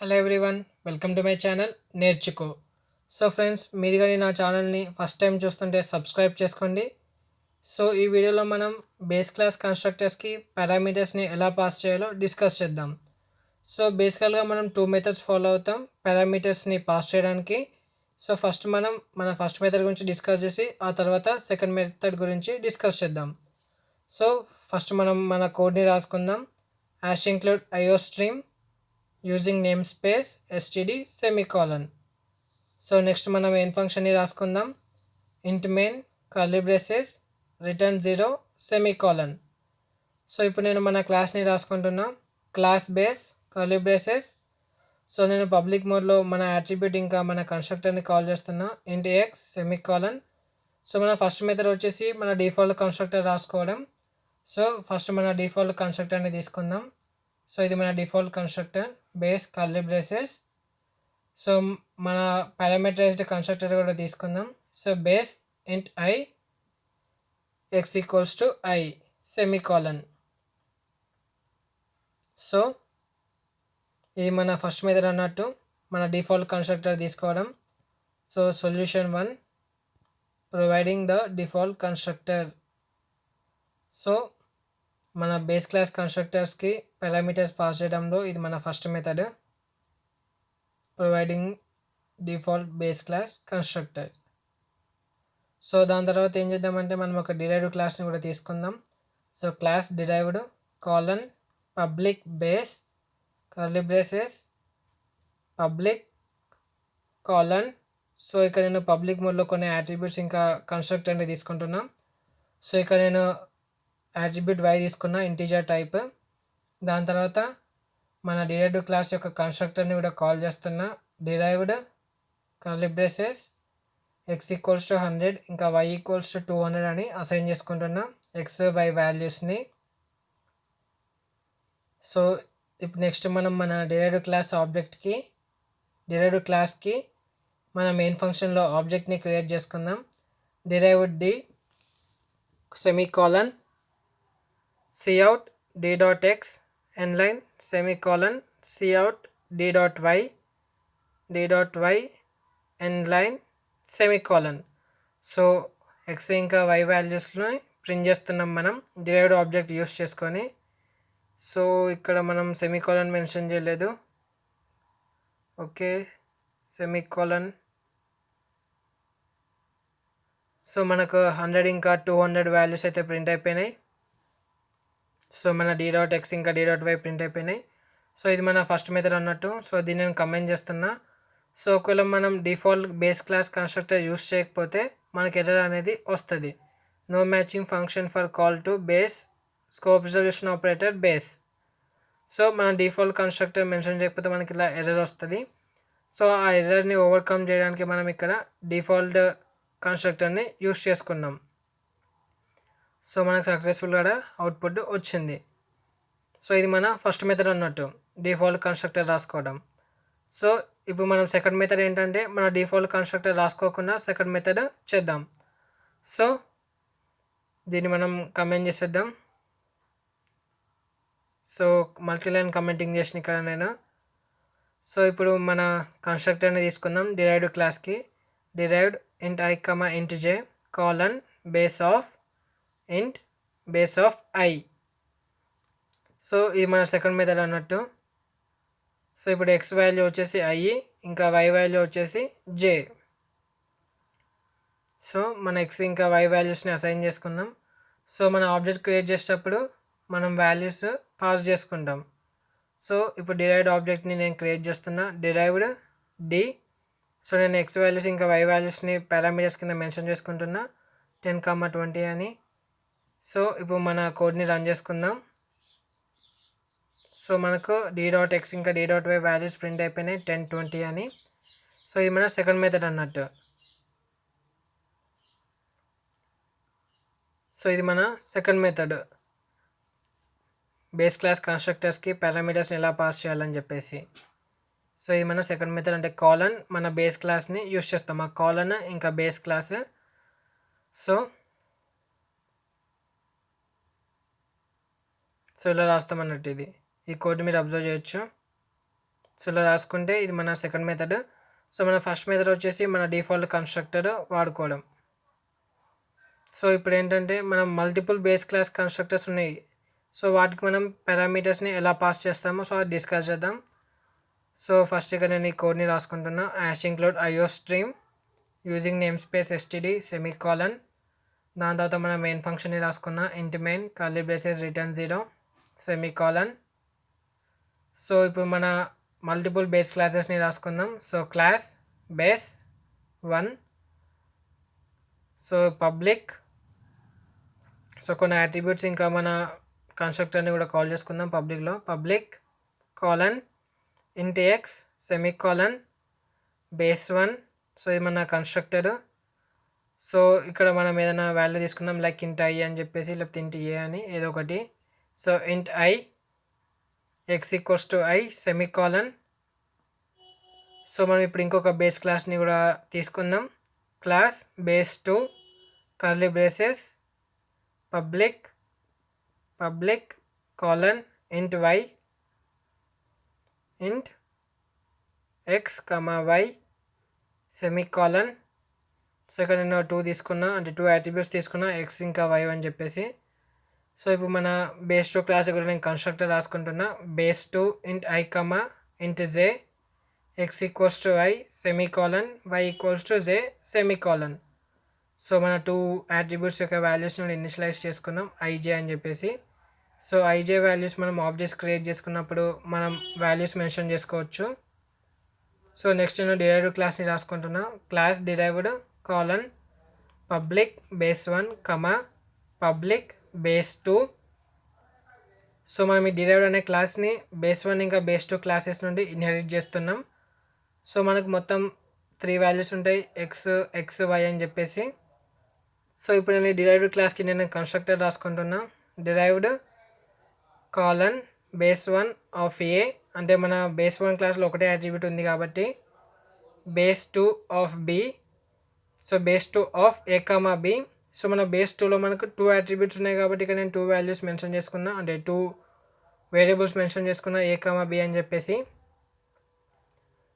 Hello everyone, welcome to my channel నేర్చుకో. So friends, మీరు కానీ నా ఛానల్ని ఫస్ట్ టైం చూస్తుంటే సబ్స్క్రైబ్ చేసుకోండి. సో ఈ వీడియోలో మనం బేస్ క్లాస్ కన్స్ట్రక్టర్స్కి పారామీటర్స్ని ఎలా పాస్ చేయాలో డిస్కస్ చేద్దాం. సో బేసికల్గా మనం టూ మెథడ్స్ ఫాలో అవుతాం పారామీటర్స్ని పాస్ చేయడానికి. సో ఫస్ట్ మనం మన ఫస్ట్ మెథడ్ గురించి డిస్కస్ చేసి ఆ తర్వాత సెకండ్ మెథడ్ గురించి డిస్కస్ చేద్దాం. సో ఫస్ట్ మనం మన కోడ్ని రాసుకుందాం. Hash include iostream using namespace std semicolon. So next మనం మెయిన్ ఫంక్షన్ని రాసుకుందాం. Int main curly braces return 0 semicolon. So ఇప్పుడు నేను మన క్లాస్ని రాసుకుంటున్నా. Class base curly braces. So నేను పబ్లిక్ మోడ్లో మన యాట్రిబ్యూట్ ఇంకా మన కన్స్ట్రక్టర్ని కాల్ చేస్తున్నా. ఇంట్ ఎక్స్ సెమీకాలన్. సో మన ఫస్ట్ మెథడ్ వచ్చేసి మన డిఫాల్ట్ కన్స్ట్రక్టర్ రాసుకోవడం. సో ఫస్ట్ మన డిఫాల్ట్ కన్స్ట్రక్టర్ని తీసుకుందాం. సో ఇది మన default constructor base curly braces. So మన పారామీటరైజ్డ్ కన్స్ట్రక్టర్ కూడా తీసుకుందాం. సో బేస్ ఇంట్ I X equals to i semicolon. So ఇది మన ఫస్ట్ మెథడ్ అన్నట్టు, మన డిఫాల్ట్ కన్స్ట్రక్టర్ తీసుకోవడం. So solution 1 providing the default constructor. So మన బేస్ క్లాస్ కన్స్ట్రక్టర్స్కి పారామీటర్స్ పాస్ చేయడంలో ఇది మన first method, providing default base class constructor. So దాని తర్వాత ఏం చేద్దామంటే మనం ఒక డిరైవ్డ్ క్లాస్ని కూడా తీసుకుందాం. So class derived colon public base curly braces public colon. So ఇక్కడ నేను పబ్లిక్ మోడ్లో కొన్ని యాట్రిబ్యూట్స్ ఇంకా కన్స్ట్రక్టర్ని తీసుకుంటున్నాం. సో ఇక్కడ నేను యాట్రిబ్యూట్ y తీసుకున్న ఇంటీజర్ టైప్. దాని తర్వాత మన డిరైవ్డ్ క్లాస్ యొక్క కన్స్ట్రక్టర్ని కూడా కాల్ చేస్తున్నా. Derived curly braces X equals to 100 ఇంకా y ఈక్వల్స్ టు 200 అని అసైన్ చేసుకుంటున్నా ఎక్స్ వై వాల్యూస్ని. సో ఇప్పుడు నెక్స్ట్ మనం మన డిరైవ్డ్ క్లాస్ ఆబ్జెక్ట్కి డిరైవ్డ్ క్లాస్కి మన మెయిన్ ఫంక్షన్లో ఆబ్జెక్ట్ని క్రియేట్ చేసుకుందాం. Derived d semicolon cout d.x nline semicolon cout d.y nline semicolon. So x ఇంకా వై వాల్యూస్ని ప్రింట్ చేస్తున్నాం మనం డిరైవ్డ్ ఆబ్జెక్ట్ యూస్ చేసుకొని. సో ఇక్కడ మనం సెమీకాలన్ మెన్షన్ చేయలేదు. Okay, semicolon. సో మనకు 100 ఇంకా 200 వాల్యూస్ అయితే ప్రింట్ అయిపోయినాయి. సో మన d.x ఇంకా d.y ప్రింట్ అయిపోయినాయి. సో ఇది మన ఫస్ట్ మెథడ్ అన్నట్టు. సో దీన్ని నేను కమెంట్ చేస్తున్నా. సో ఒకవేళ మనం default base class constructor use చేయకపోతే మనకి ఎర్రర్ అనేది వస్తుంది. No matching function for call to base scope resolution operator base. So మన డిఫాల్ట్ కన్స్ట్రక్టర్ మెన్షన్ చేయకపోతే మనకి ఇలా ఎర్రర్ వస్తుంది. సో ఆ ఎర్రర్ని ఓవర్కమ్ చేయడానికి మనం ఇక్కడ డిఫాల్ట్ కన్స్ట్రక్టర్ని యూస్ చేసుకున్నాం. సో మనకు సక్సెస్ఫుల్గా అవుట్పుట్ వచ్చింది. సో ఇది మన ఫస్ట్ మెథడ్ అన్నట్టు, డిఫాల్ట్ కన్స్ట్రక్టర్ రాసుకోవడం. సో ఇప్పుడు మనం సెకండ్ మెథడ్ ఏంటంటే మన డిఫాల్ట్ కన్స్ట్రక్టర్ రాసుకోకుండా సెకండ్ మెథడ్ చేద్దాం. సో దీన్ని మనం కమెంట్ చేసేద్దాం. సో మల్టీలైన్ కమెంటింగ్ చేసిన ఇక్కడ నేను. సో ఇప్పుడు మన కన్స్ట్రక్టర్ని తీసుకుందాం. డిరైవ్డ్ క్లాస్కి డిరైవ్డ్ ఇంట్ i comma int j colon base of int base of i. So ఇది మన సెకండ్ మెథడ్ అన్నట్టు. సో ఇప్పుడు ఎక్స్ వాల్యూ వచ్చేసి ఐ ఇంకా వై వాల్యూ వచ్చేసి జే. సో మన ఎక్స్ ఇంకా వై వాల్యూస్ని అసైన్ చేసుకుందాం. సో మన ఆబ్జెక్ట్ క్రియేట్ చేసేటప్పుడు మనం వాల్యూస్ పాస్ చేసుకుంటాం. సో ఇప్పుడు డిరైవ్డ్ ఆబ్జెక్ట్ని నేను క్రియేట్ చేస్తున్నా. Derived d. సో నేను ఎక్స్ వాల్యూస్ ఇంకా వై వాల్యూస్ని పారామీటర్స్ కింద మెన్షన్ చేసుకుంటున్నా 10, 20 అని. సో ఇప్పుడు మన కోడ్ని రన్ చేసుకుందాం. సో మనకు d.x ఇంకా d.y వాల్యూస్ ప్రింట్ అయిపోయినాయి 10, 20 అని. సో ఇది మన సెకండ్ మెథడ్ అన్నట్టు. సో ఇది మన సెకండ్ మెథడ్, బేస్ క్లాస్ కన్స్ట్రక్టర్స్కి పారామీటర్స్ని ఎలా పాస్ చేయాలని చెప్పేసి. సో ఇది మన సెకండ్ మెథడ్, అంటే కాలన్ మన బేస్ క్లాస్ని యూస్ చేస్తాం. ఆ కాలన్ ఇంకా బేస్ క్లాస్. సో ఇలా రాస్తాం అన్నట్టు. ఇది ఈ కోడ్ మీరు అబ్జర్వ్ చేయొచ్చు. సో ఇలా రాసుకుంటే ఇది మన సెకండ్ మెథడ్. సో మన ఫస్ట్ మెథడ్ వచ్చేసి మన డిఫాల్ట్ కన్స్ట్రక్టర్ వాడుకోవడం. సో ఇప్పుడు ఏంటంటే మనం మల్టిపుల్ బేస్ క్లాస్ కన్స్ట్రక్టర్స్ ఉన్నాయి. సో వాటికి మనం పారామీటర్స్ని ఎలా పాస్ చేస్తామో సో అది డిస్కస్ చేద్దాం. సో ఫస్ట్ ఇక్కడ నేను ఈ కోడ్ని రాసుకుంటున్నా. Hash include iostream using namespace S T D semicolon. దాని తర్వాత మనం మెయిన్ ఫంక్షన్ని రాసుకున్నా. Int main curly braces return 0 semicolon. So ఇప్పుడు మన మల్టిపుల్ బేస్ క్లాసెస్ని రాసుకుందాం. So class base 1. So public. So కొన్ని అట్రిబ్యూట్స్ ఇంకా మన కన్స్ట్రక్టర్ని కూడా కాల్ చేసుకుందాం పబ్లిక్లో. Public colon int x semicolon base 1. So ఇది మన కన్స్ట్రక్టర్. సో ఇక్కడ మనం ఏదైనా వాల్యూ తీసుకుందాం, లైక్ ఇంట్ ఐ అని చెప్పేసి, లేకపోతే ఇంట్ ఏ అని ఏదో ఒకటి. సో ఇంట్ I X equals to i semicolon. So మనం ఇప్పుడు ఇంకొక బేస్ క్లాస్ని కూడా తీసుకుందాం. Class base 2 curly braces public colon ఇంట్ వై ఇంట్ ఎక్స్ వై సెమీకాలన్. సో ఇక్కడ నేను 2 తీసుకున్నా, అంటే 2 అట్రిబ్యూట్స్ తీసుకున్నా, ఎక్స్ ఇంకా వై అని చెప్పేసి. సో ఇప్పుడు మన బేస్ 2 క్లాస్ కూడా నేను constructor రాసుకుంటున్నా. Base 2 int i int j x equals to i semicolon y equals to j semicolon. So మన 2 అట్రిబ్యూట్స్ యొక్క వాల్యూస్ని ఇనిషియలైజ్ చేసుకున్నాం ఐజే అని చెప్పేసి. సో ఐజే వాల్యూస్ మనం ఆబ్జెక్ట్స్ క్రియేట్ చేసుకున్నప్పుడు మనం వాల్యూస్ మెన్షన్ చేసుకోవచ్చు. సో నెక్స్ట్ నేను డిరైవ్డ్ క్లాస్ని రాసుకుంటున్నా. Class derived colon public base 1 public base 2. So మనం ఈ డిరైవ్డ్ అనే క్లాస్ని బేస్ 1 ఇంకా బేస్ 2 క్లాసెస్ నుండి ఇన్హెరిట్ చేస్తున్నాం. సో మనకు మొత్తం 3 వాల్యూస్ ఉంటాయి, ఎక్స్ వై అని చెప్పేసి. సో ఇప్పుడు నేను డిరైవ్డ్ క్లాస్కి నేను కన్స్ట్రక్టర్ రాసుకుంటున్నా. Derived colon base 1 of a, అంటే మన బేస్ 1 క్లాస్లో ఒకటే అట్రిబ్యూట్ ఉంది కాబట్టి base 2 of b. So base 2 of a b. So మన బేస్ 2లో మనకు 2 అట్రిబ్యూట్స్ ఉన్నాయి కాబట్టి ఇక్కడ నేను 2 వాల్యూస్ మెన్షన్ చేసుకున్నా, అంటే 2 వేరియబుల్స్ మెన్షన్ చేసుకున్నా, ఏ బి అని చెప్పేసి.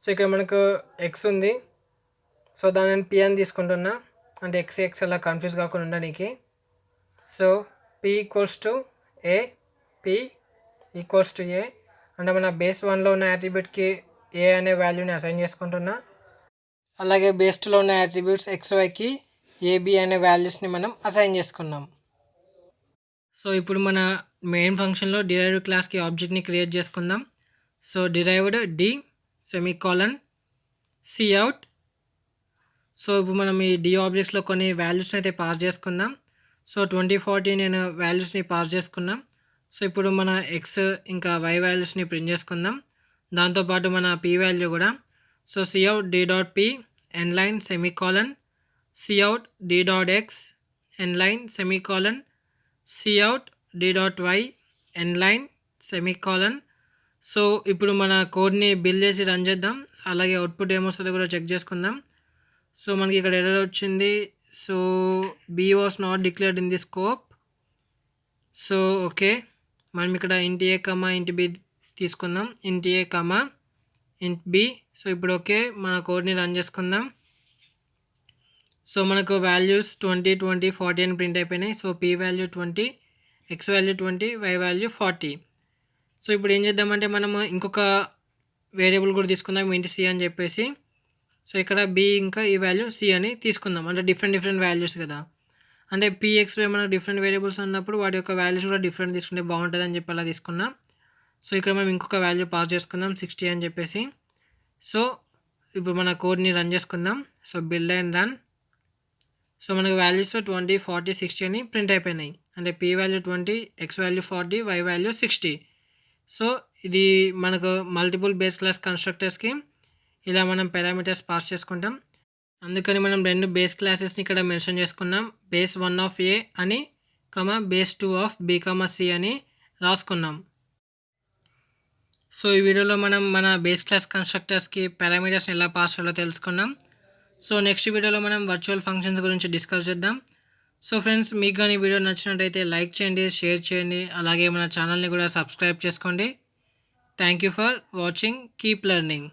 సో ఇక్కడ మనకు ఎక్స్ ఉంది, సో దాన్ని నేను పి అని తీసుకుంటున్నా, అంటే ఎక్స్ అలా కన్ఫ్యూజ్ కాకుండా ఉండడానికి. So p equals to a, p equals to a, అంటే మన బేస్ 1లో ఉన్న అట్రిబ్యూట్కి ఏ అనే వాల్యూని అసైన్ చేసుకుంటున్నా. అలాగే బేస్ 2లో ఉన్న అట్రిబ్యూట్స్ ఎక్స్ వైకి ఏబి అనే వాల్యూస్ని మనం అసైన్ చేసుకున్నాం. సో ఇప్పుడు మన మెయిన్ ఫంక్షన్లో డిరైవ్డ్ క్లాస్కి ఆబ్జెక్ట్ని క్రియేట్ చేసుకుందాం. So derived d semicolon cout. So ఇప్పుడు మనం ఈ డి ఆబ్జెక్ట్స్లో కొన్ని వాల్యూస్ని అయితే పాస్ చేసుకుందాం. సో 2040 నేను వాల్యూస్ని పాస్ చేసుకున్నాం. సో ఇప్పుడు మన ఎక్స్ ఇంకా వై వాల్యూస్ని ప్రింట్ చేసుకుందాం, దాంతోపాటు మన పి వాల్యూ కూడా. So cout d dot p n line semicolon cout d dot x n line semicolon cout d dot y n line semicolon. So ఇప్పుడు మన కోడ్ని బిల్డ్ చేసి రన్ చేద్దాం, అలాగే అవుట్పుట్ ఏమొస్తుందో కూడా చెక్ చేసుకుందాం. సో మనకి ఇక్కడ ఎర్రర్ వచ్చింది. So b was not declared in the scope. So okay, మనం ఇక్కడ ఇంట్ ఏ ఇంట్ బి తీసుకుందాం. ఇంట్ ఏ ఇంట్ బి. సో ఇప్పుడు ఓకే, మన కోడ్ని రన్ చేసుకుందాం. సో మనకు వాల్యూస్ 20, 20, 40 అని ప్రింట్ అయిపోయినాయి. So p value 20, x value 20, y value 40. So ఇప్పుడు ఏం చేద్దామంటే మనము ఇంకొక వేరియబుల్ కూడా తీసుకుందాం, ఇంటి సి అని చెప్పేసి. సో ఇక్కడ బి ఇంకా ఈ వాల్యూ సి అని తీసుకుందాం, అంటే డిఫరెంట్ వాల్యూస్ కదా. అంటే పిఎక్స్వై మనకు డిఫరెంట్ వేరియబుల్స్ అన్నప్పుడు వాటి యొక్క వాల్యూస్ కూడా డిఫరెంట్ తీసుకుంటే బాగుంటుంది అని చెప్పి అలా తీసుకున్నాం. సో ఇక్కడ మనం ఇంకొక వాల్యూ పాస్ చేసుకుందాం 60 అని చెప్పేసి. సో ఇప్పుడు మన కోడ్ని రన్ చేసుకుందాం. So build and run. So మనకు వాల్యూస్ 20, 40, 60 అని ప్రింట్ అయిపోయినాయి, అంటే p value 20, x value 40, y value 60. So ఇది మనకు మల్టిపుల్ బేస్ క్లాస్ కన్స్ట్రక్టర్స్కి ఇలా మనం పారామీటర్స్ పాస్ చేసుకుంటాం. అందుకని మనం 2 బేస్ క్లాసెస్ని ఇక్కడ మెన్షన్ చేసుకున్నాం. బేస్ 1 ఆఫ్ ఏ అని బేస్ 2 ఆఫ్ బి సి అని రాసుకున్నాం. సో ఈ వీడియోలో మనం మన బేస్ క్లాస్ కన్స్ట్రక్టర్స్కి పారామీటర్స్ని ఎలా పాస్ చేయాలో తెలుసుకున్నాం. సో నెక్స్ట్ వీడియోలో మనం వర్చువల్ ఫంక్షన్స్ గురించి డిస్కస్ చేద్దాం. సో ఫ్రెండ్స్, మీకు కానీ ఈ వీడియో నచ్చినట్టయితే లైక్ చేయండి, షేర్ చేయండి, అలాగే మన ఛానల్ని కూడా సబ్స్క్రైబ్ చేసుకోండి. Thank you for watching. Keep learning.